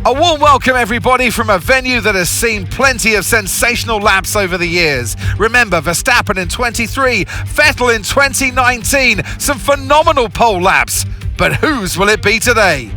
A warm welcome, everybody, from a venue that has seen plenty of sensational laps over the years. Remember, Verstappen in 23, Vettel in 2019, some phenomenal pole laps. But whose will it be today?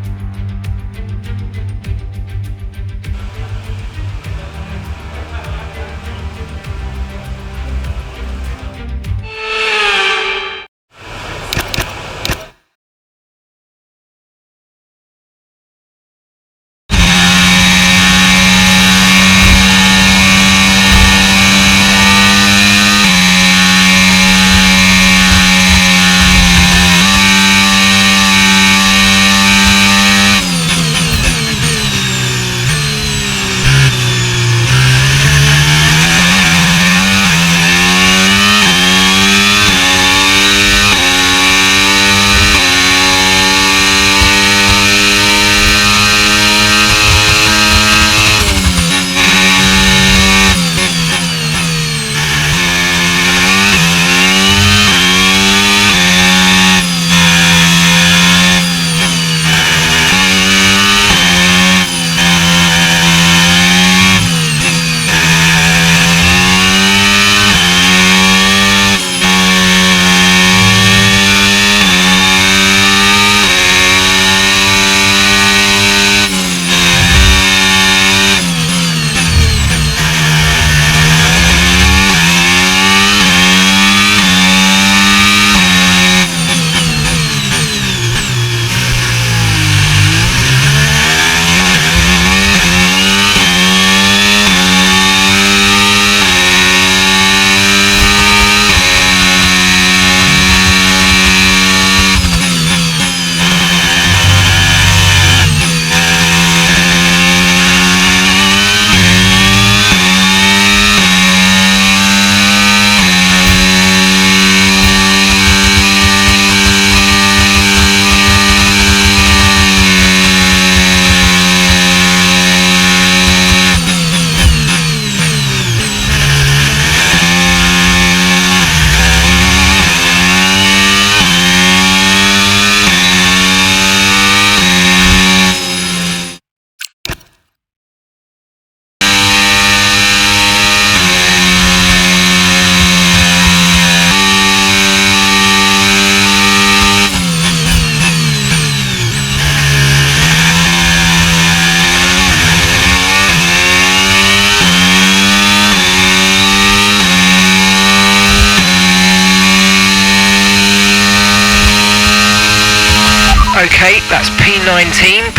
Okay, that's P19.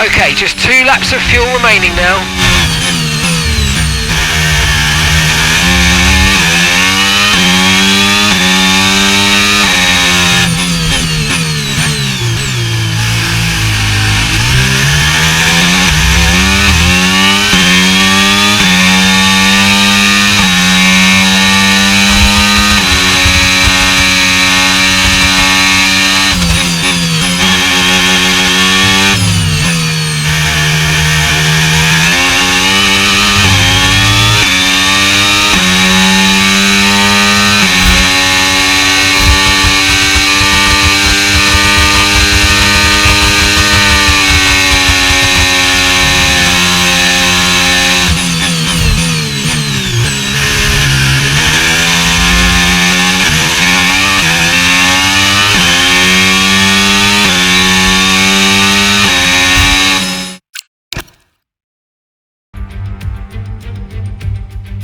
Okay, just 2 laps of fuel remaining now.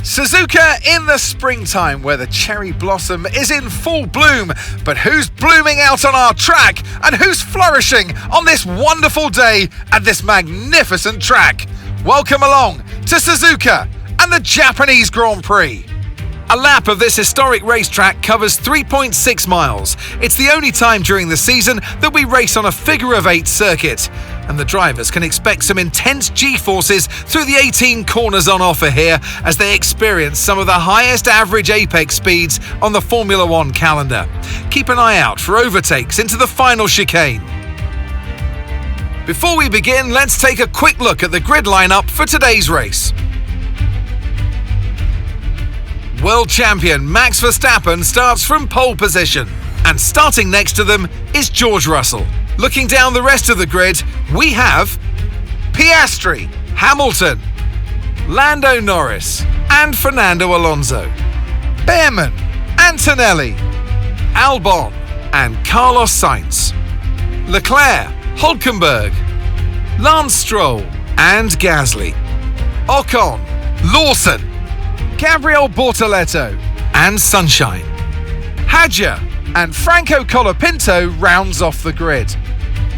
Suzuka in the springtime where the cherry blossom is in full bloom. But who's blooming out on our track and who's flourishing on this wonderful day at this magnificent track? Welcome along to Suzuka and the Japanese Grand Prix. A lap of this historic racetrack covers 3.6 miles. It's the only time during the season that we race on a figure-of-8 circuit. And the drivers can expect some intense G-forces through the 18 corners on offer here as they experience some of the highest average apex speeds on the Formula One calendar. Keep an eye out for overtakes into the final chicane. Before we begin, let's take a quick look at the grid lineup for today's race. World champion Max Verstappen starts from pole position, and starting next to them is George Russell. Looking down the rest of the grid, we have Piastri, Hamilton, Lando Norris, and Fernando Alonso, Behrman, Antonelli, Albon, and Carlos Sainz, Leclerc, Hülkenberg, Lance Stroll, and Gasly, Ocon, Lawson, Gabriel Bortoleto, and Sunshine. Hadja and Franco Colapinto rounds off the grid.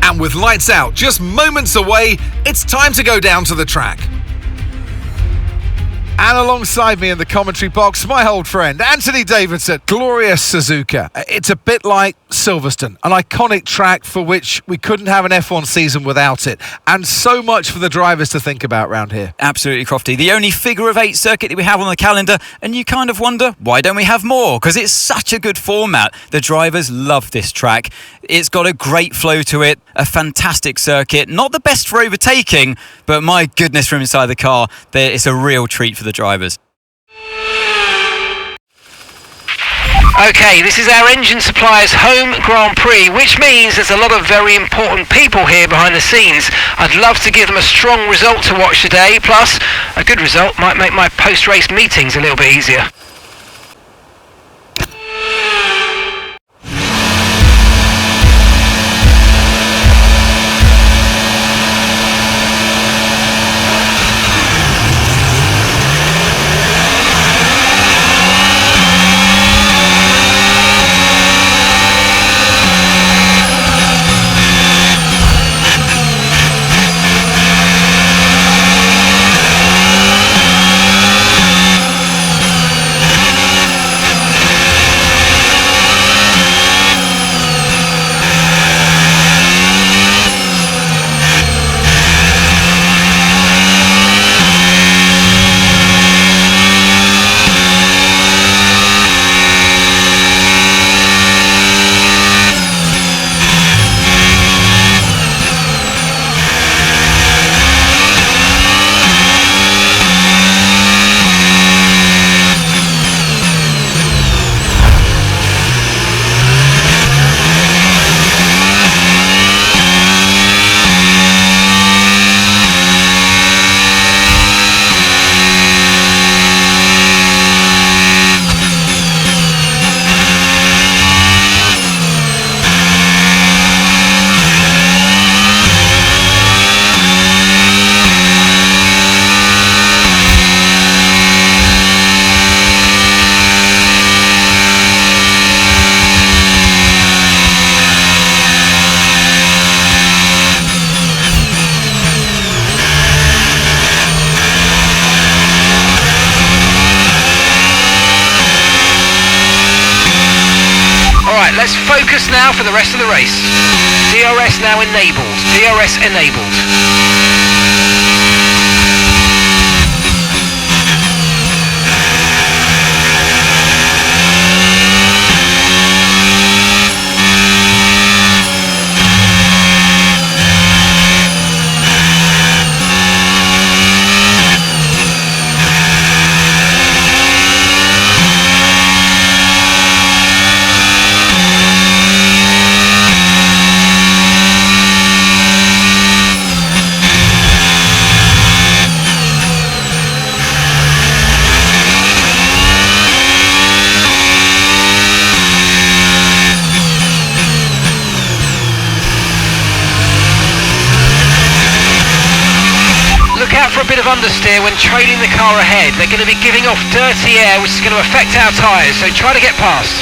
And with lights out just moments away, it's time to go down to the track. And alongside me in the commentary box, my old friend, Anthony Davidson, glorious Suzuka. It's a bit like Silverstone, an iconic track for which we couldn't have an F1 season without it. And so much for the drivers to think about around here. Absolutely, Crofty. The only figure of 8 circuit that we have on the calendar, and you kind of wonder, why don't we have more? Because it's such a good format. The drivers love this track. It's got a great flow to it, a fantastic circuit. Not the best for overtaking, but my goodness, from inside the car, it's a real treat for the drivers. Okay, this is our engine supplier's home Grand Prix, which means there's a lot of very important people here behind the scenes. I'd love to give them a strong result to watch today, plus a good result might make my post-race meetings a little bit easier. Let's focus now for the rest of the race. DRS now enabled. DRS enabled. A bit of understeer when trailing the car ahead. They're going to be giving off dirty air, which is going to affect our tyres, so try to get past.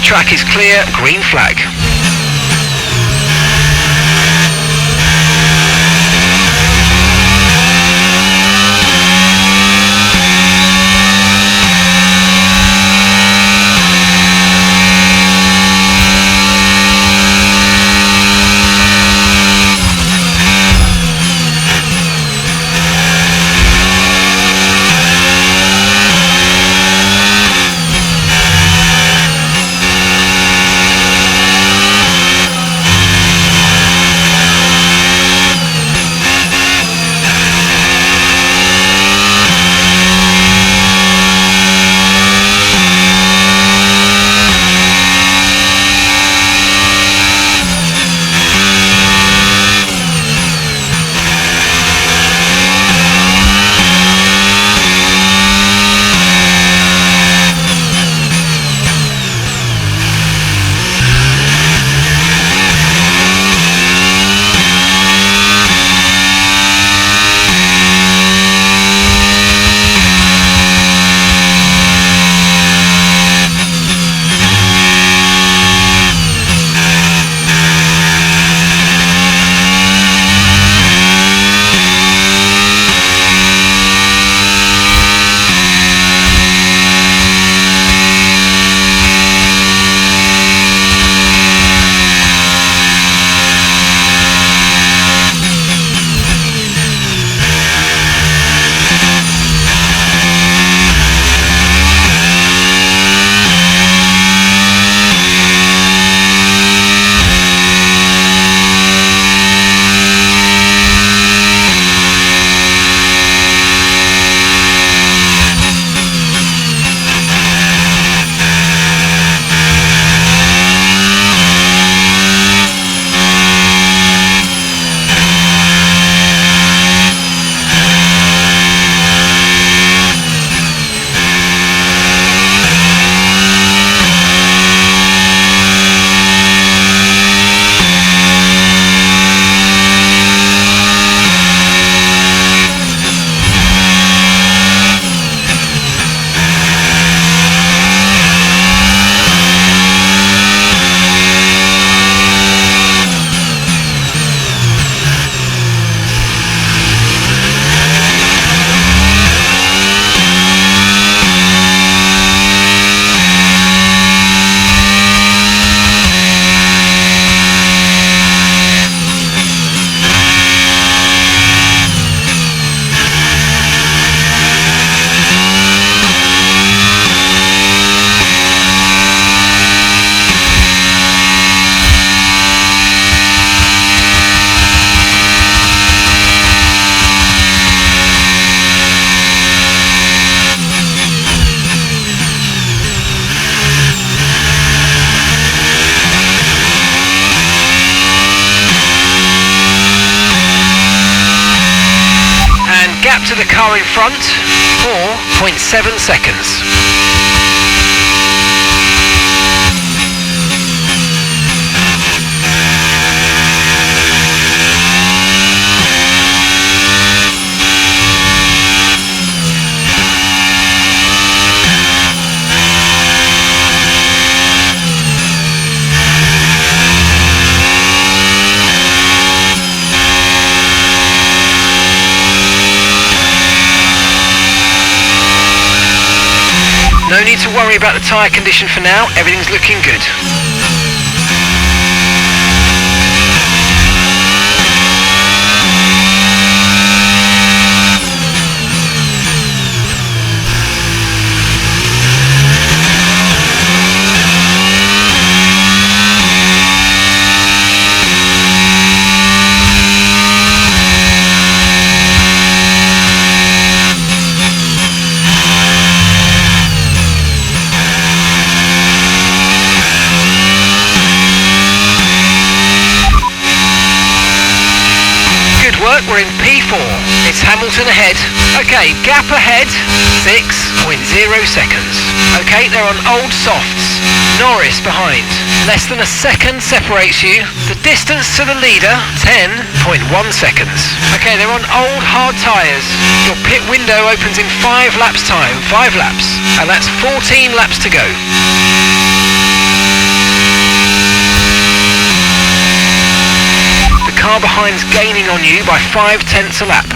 track is clear, green flag. To the car in front, 4.7 seconds. No need to worry about the tyre condition for now, everything's looking good. We're in P4. It's Hamilton ahead. Okay, gap ahead, 6.0 seconds. Okay, they're on old softs. Norris behind. Less than a second separates you. The distance to the leader, 10.1 seconds. Okay, they're on old hard tyres. Your pit window opens in 5 laps time. 5 laps. And that's 14 laps to go. car behind's gaining on you by 0.5 a lap.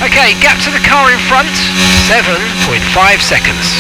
Okay, gap to the car in front, 7.5 seconds.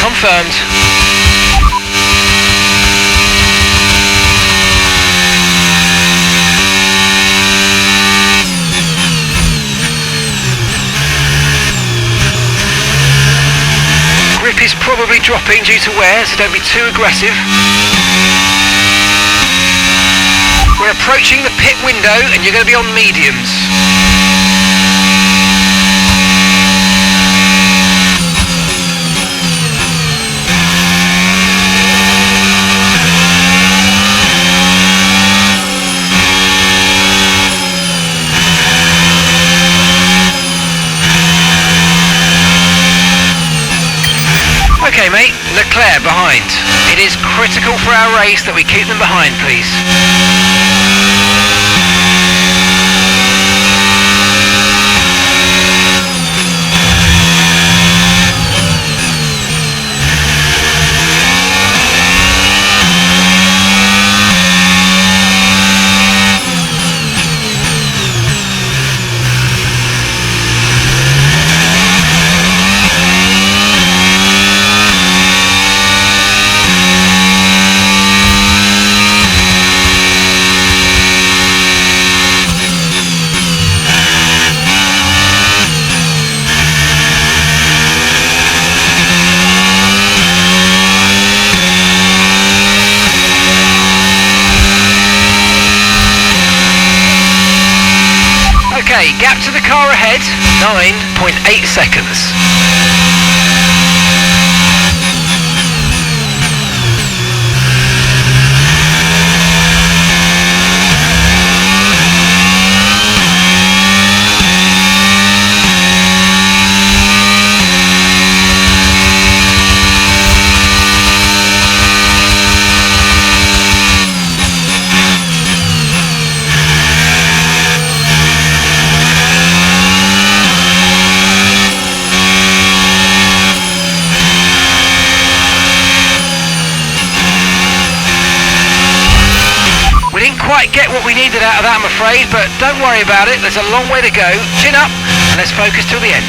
Confirmed. Grip is probably dropping due to wear, so don't be too aggressive. We're approaching the pit window and you're going to be on mediums. Okay mate, Leclerc behind. It is critical for our race that we keep them behind, please. Okay, gap to the car ahead, 9.8 seconds. get what we needed out of that, I'm afraid, but don't worry about it. There's a long way to go. Chin up, and let's focus till the end.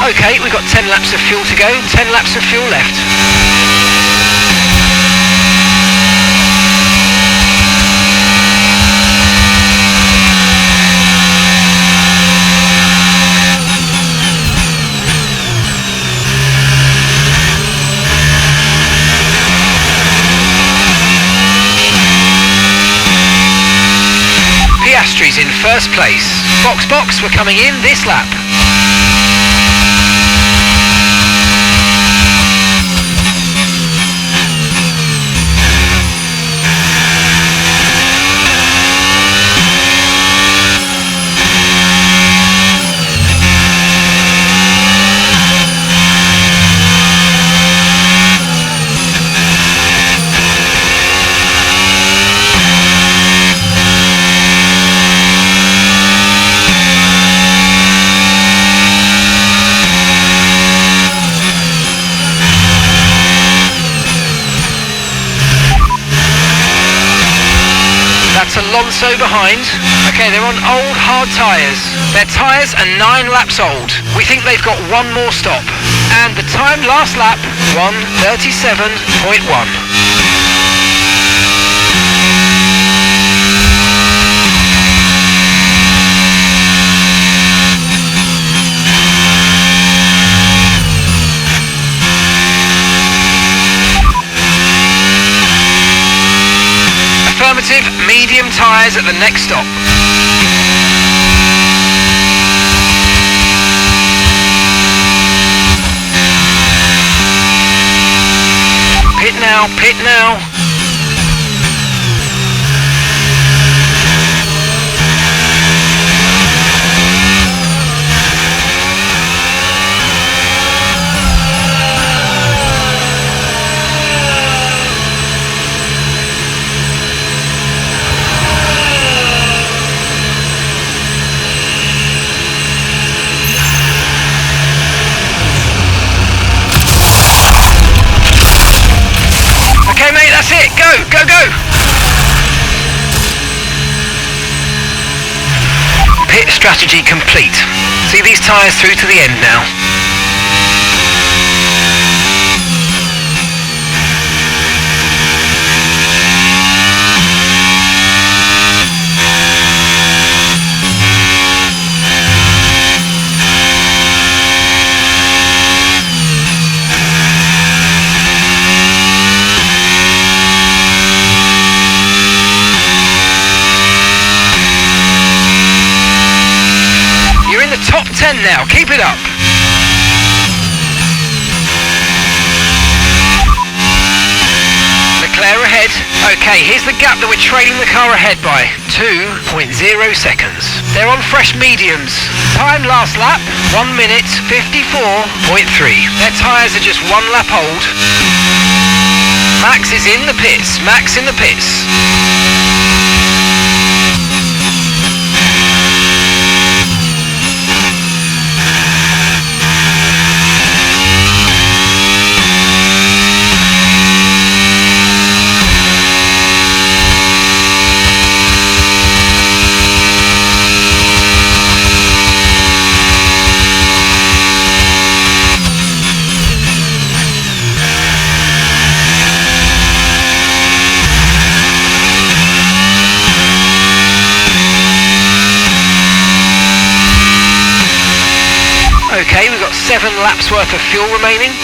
Okay, we've got 10 laps of fuel to go, 10 laps of fuel left. Piastri's in first place. Box, we're coming in this lap. That's Alonso behind. Okay, they're on old hard tyres. Their tyres are 9 laps old. We think they've got one more stop. And the time last lap, 1:37.1. Affirmative, medium tyres at the next stop. Pit now, pit now. Okay mate, that's it, go, go, go! Pit strategy complete. See these tyres through to the end now. Top 10 now, keep it up. Leclerc ahead. Okay, here's the gap that we're trailing the car ahead by. 2.0 seconds. They're on fresh mediums. Time last lap, 1:54.3. Their tyres are just 1 lap old. Max is in the pits. Max in the pits. Okay, we've got 7 laps worth of fuel remaining.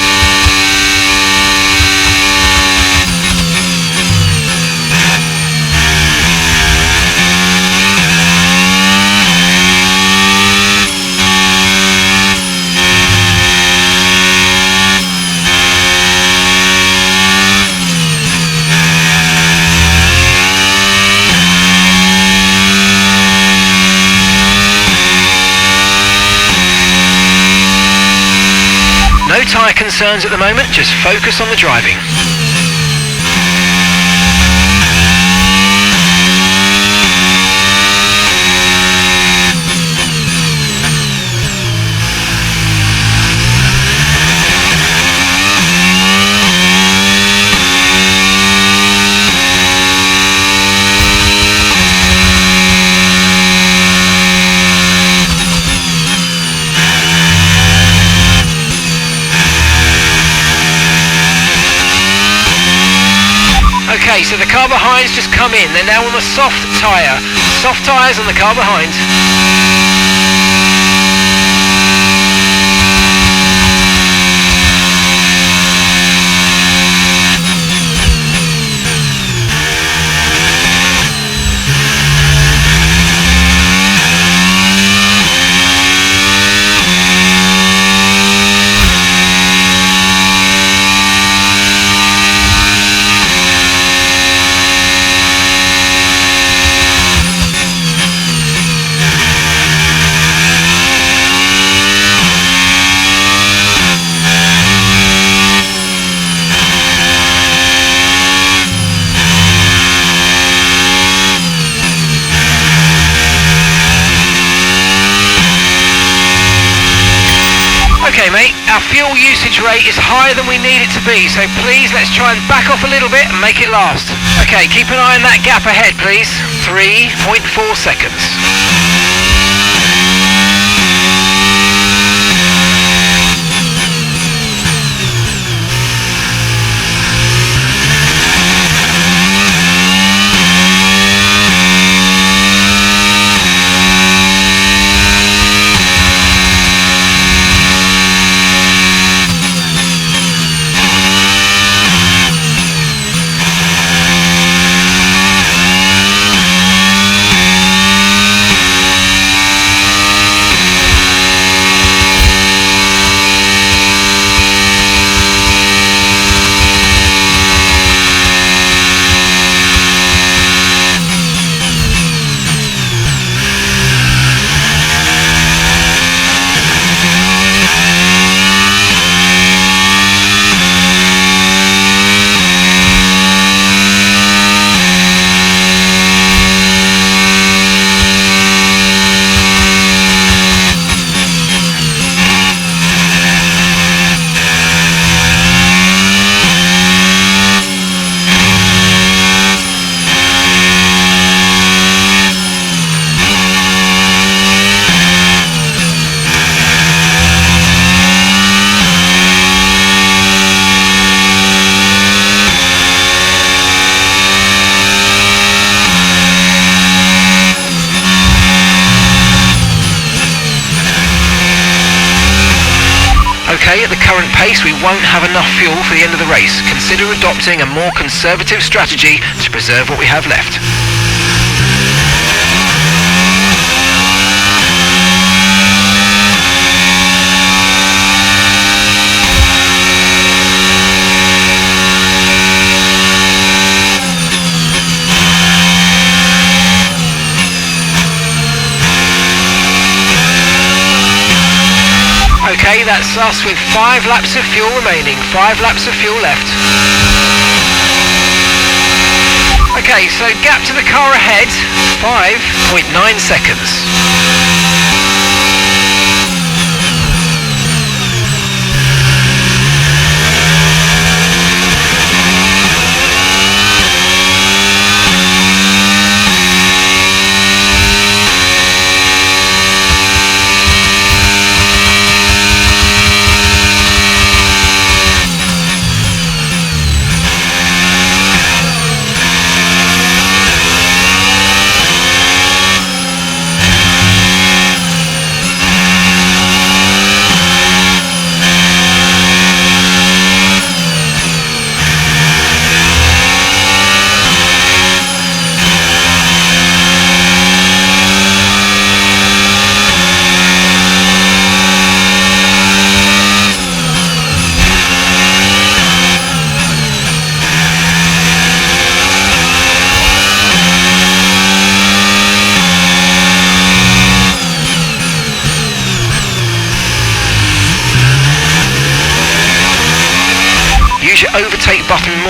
No tyre concerns at the moment, just focus on the driving. Okay, so the car behind's just come in. They're now on the soft tyre. Soft tyres on the car behind. Okay mate, our fuel usage rate is higher than we need it to be, so please let's try and back off a little bit and make it last. Okay, keep an eye on that gap ahead please. 3.4 seconds. Okay, at the current pace we won't have enough fuel for the end of the race. Consider adopting a more conservative strategy to preserve what we have left. Okay, that's us with 5 laps of fuel remaining, 5 laps of fuel left. Okay, so gap to the car ahead, 5.9 seconds.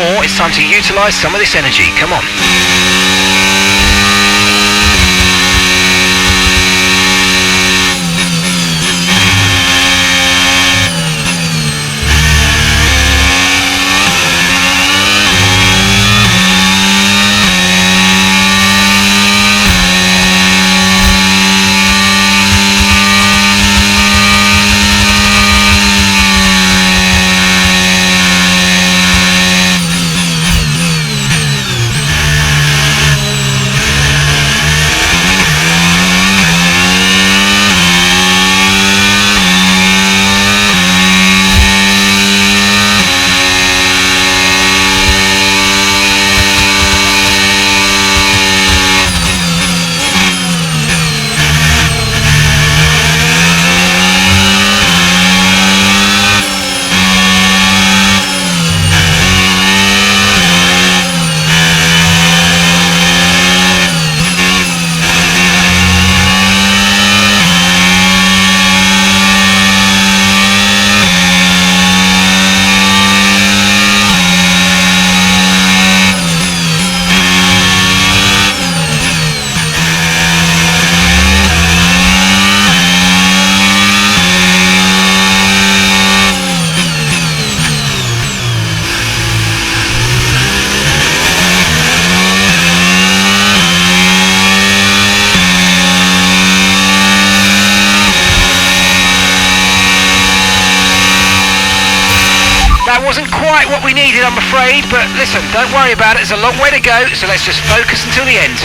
or it's time to utilise some of this energy. Come on. That wasn't quite what we needed, I'm afraid, but listen, don't worry about it, there's a long way to go, so let's just focus until the end.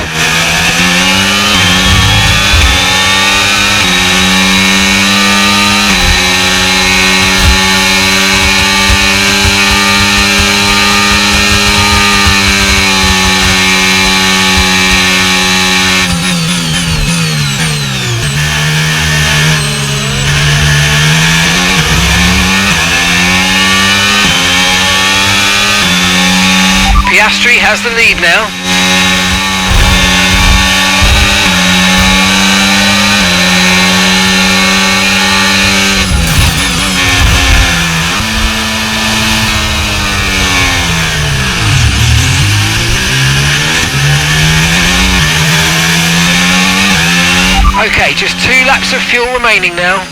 Piastri has the lead now. Okay, just 2 laps of fuel remaining now.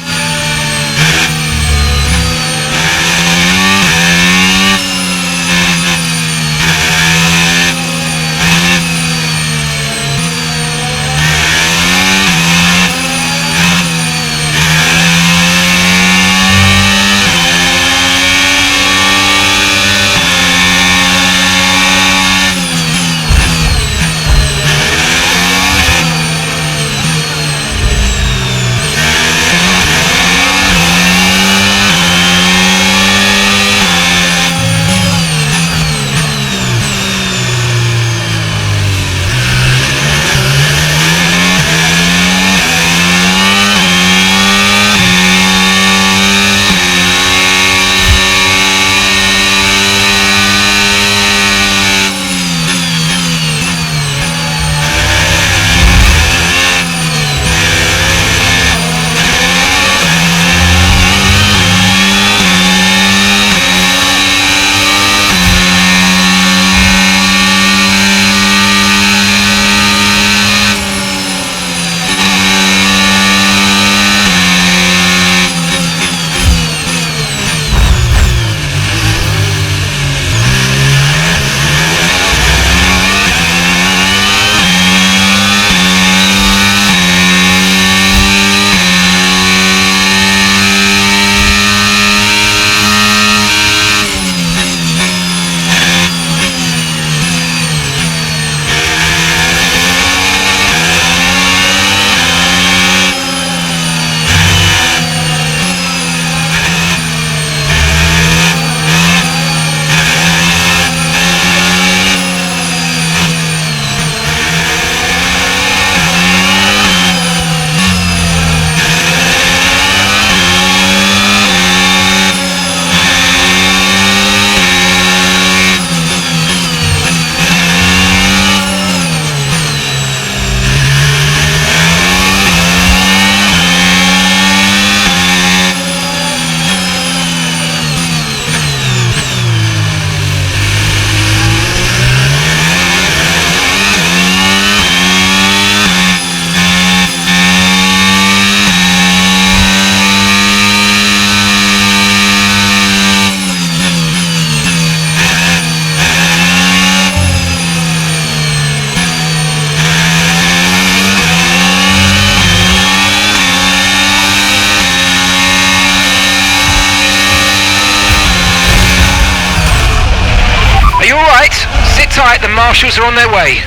right, the marshals are on their way.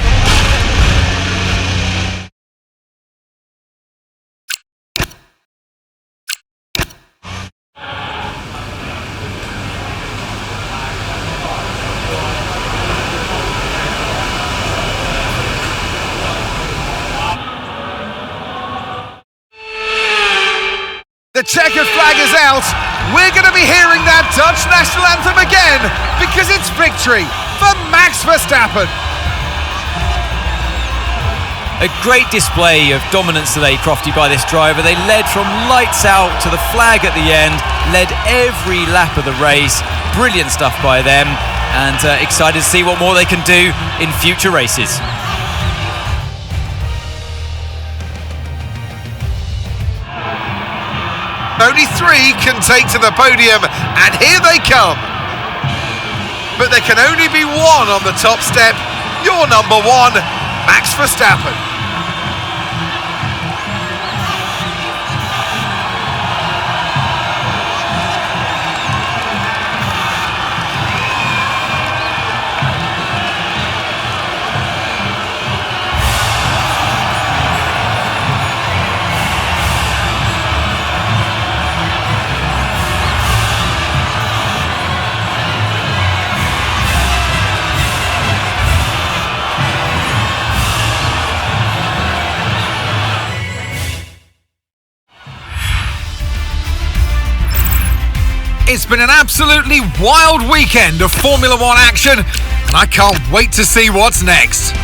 The checkered flag is out. We're going to be hearing that Dutch national anthem again because it's victory for Max Verstappen. A great display of dominance today, Crofty, by this driver. They led from lights out to the flag at the end, led every lap of the race. Brilliant stuff by them, and excited to see what more they can do in future races. Only 3 can take to the podium, and here they come. But there can only be one on the top step. Your number 1, Max Verstappen. It's been an absolutely wild weekend of Formula One action, and I can't wait to see what's next.